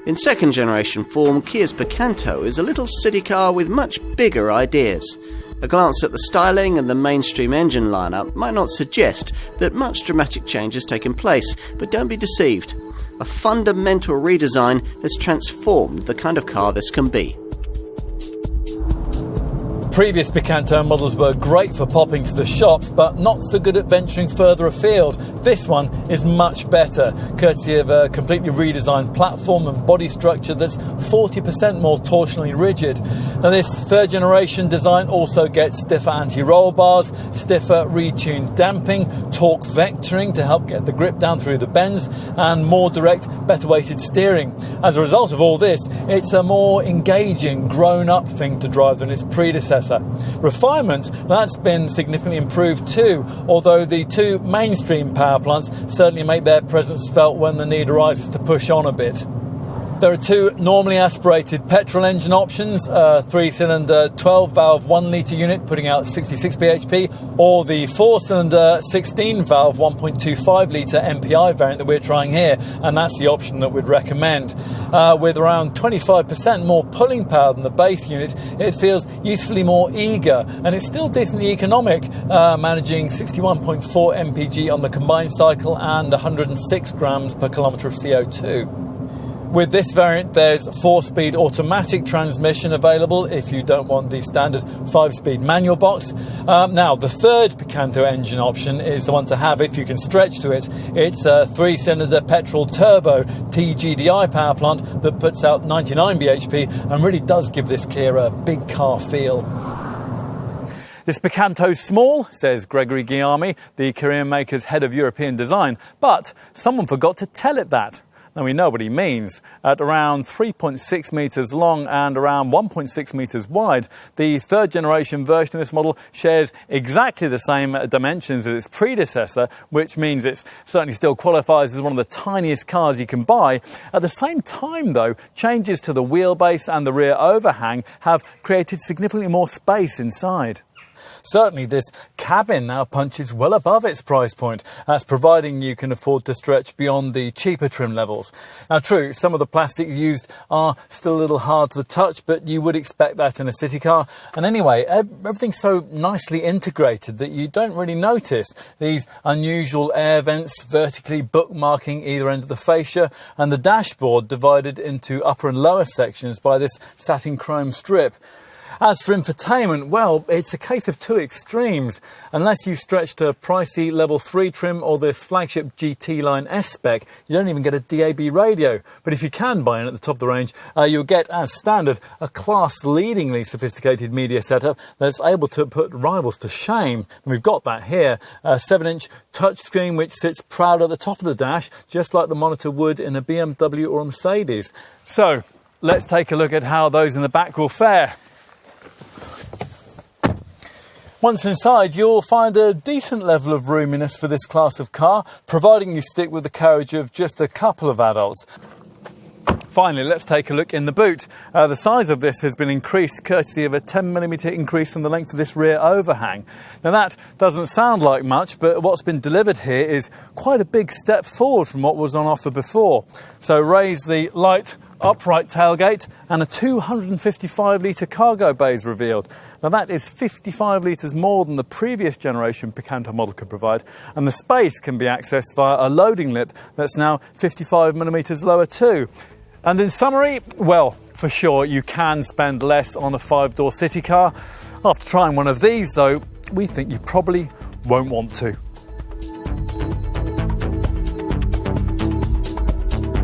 In second generation form, Kia's Picanto is a little city car with much bigger ideas. A glance at the styling and the mainstream engine lineup might not suggest that much dramatic change has taken place, but don't be deceived. A fundamental redesign has transformed the kind of car this can be. Previous Picanto models were great for popping to the shops, but not so good at venturing further afield. This one is much better, courtesy of a completely redesigned platform and body structure that's 40% more torsionally rigid. Now, this third generation design also gets stiffer anti-roll bars, stiffer retuned damping, torque vectoring to help get the grip down through the bends, and more direct, better weighted steering. As a result of all this, it's a more engaging, grown-up thing to drive than its predecessor. Refinement, that's been significantly improved too, although the two mainstream power plants certainly make their presence felt when the need arises to push on a bit. There are two normally aspirated petrol engine options, a 3-cylinder 12-valve 1-litre unit putting out 66 bhp, or the 4-cylinder 16-valve 1.25-litre MPI variant that we're trying here, and that's the option that we'd recommend. With around 25% more pulling power than the base unit, it feels usefully more eager, and it's still decently economic, managing 61.4 mpg on the combined cycle and 106 grams per kilometre of CO2. With this variant, there's 4-speed automatic transmission available if you don't want the standard 5-speed manual box. Now, the third Picanto engine option is the one to have if you can stretch to it. It's a 3-cylinder petrol turbo TGDI power plant that puts out 99 bhp and really does give this Kia a big car feel. This Picanto's small, says Gregory Guillaume, the Korean maker's head of European design, but someone forgot to tell it that. Now, we know what he means. At around 3.6 metres long and around 1.6 metres wide, the third generation version of this model shares exactly the same dimensions as its predecessor, which means it certainly still qualifies as one of the tiniest cars you can buy. At the same time, though, changes to the wheelbase and the rear overhang have created significantly more space inside. Certainly this cabin now punches well above its price point. That's providing you can afford to stretch beyond the cheaper trim levels. Now, true, some of the plastic used are still a little hard to the touch, but you would expect that in a city car. And anyway, everything's so nicely integrated that you don't really notice these unusual air vents vertically bookmarking either end of the fascia, and the dashboard divided into upper and lower sections by this satin chrome strip. As for infotainment, well, it's a case of two extremes. Unless you stretch to pricey level 3 trim or this flagship GT line S-Spec, you don't even get a DAB radio. But if you can buy in at the top of the range, you'll get, as standard, a class-leadingly sophisticated media setup that's able to put rivals to shame. And we've got that here. A 7-inch touchscreen which sits proud at the top of the dash, just like the monitor would in a BMW or a Mercedes. So, let's take a look at how those in the back will fare. Once inside, you'll find a decent level of roominess for this class of car, providing you stick with the carriage of just a couple of adults. Finally, let's take a look in the boot. The size of this has been increased courtesy of a 10mm increase in the length of this rear overhang. Now, that doesn't sound like much, but what's been delivered here is quite a big step forward from what was on offer before. So raise the light upright tailgate and a 255-litre cargo bay is revealed. Now, that is 55 litres more than the previous generation Picanto model could provide, and the space can be accessed via a loading lip that's now 55mm lower too. And in summary, well, for sure you can spend less on a 5-door city car. After trying one of these, though, we think you probably won't want to.